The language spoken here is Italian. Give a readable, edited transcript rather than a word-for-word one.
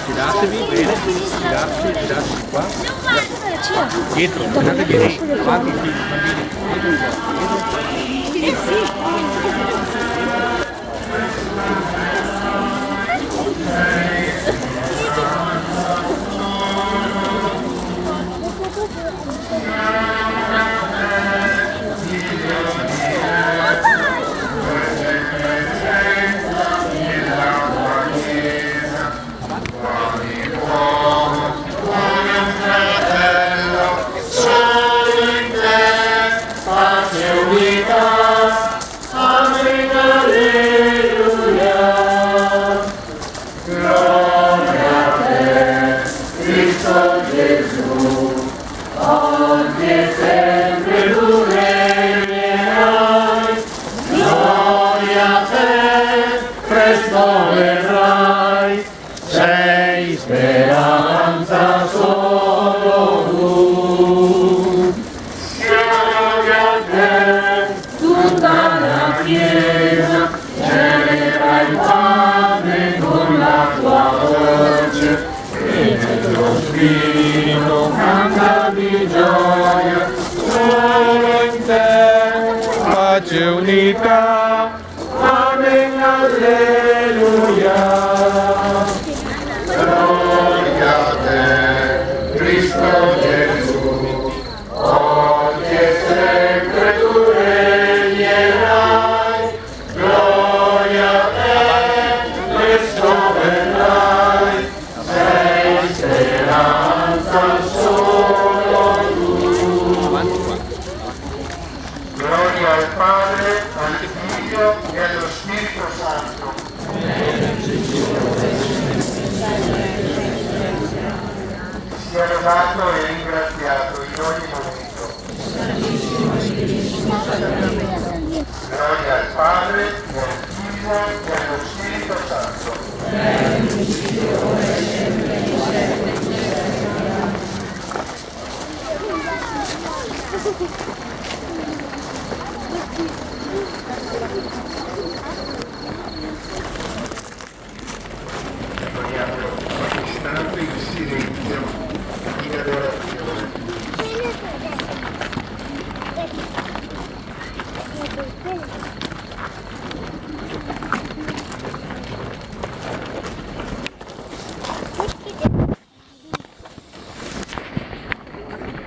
Tiratevi bene, tiratevi qua. Dietro, tiratevi lì, avanti, bambini. Sei speranza solo tu. Siamo a te, tutta la Chiesa, celebra il Padre con la tua voce, e nello Spirito canta di gioia, solo in te, pace e unità, amen, alleluia. Gloria a te, Cristo Gesù, oggi e sempre tu regnerai. Gloria a te, Cristo verrai, sei speranza solo tu. Gloria al Padre, al Figlio e allo Spirito Santo. Sia lodato e ringraziato in ogni momento. Gloria al Padre, al Figlio e allo Spirito Santo.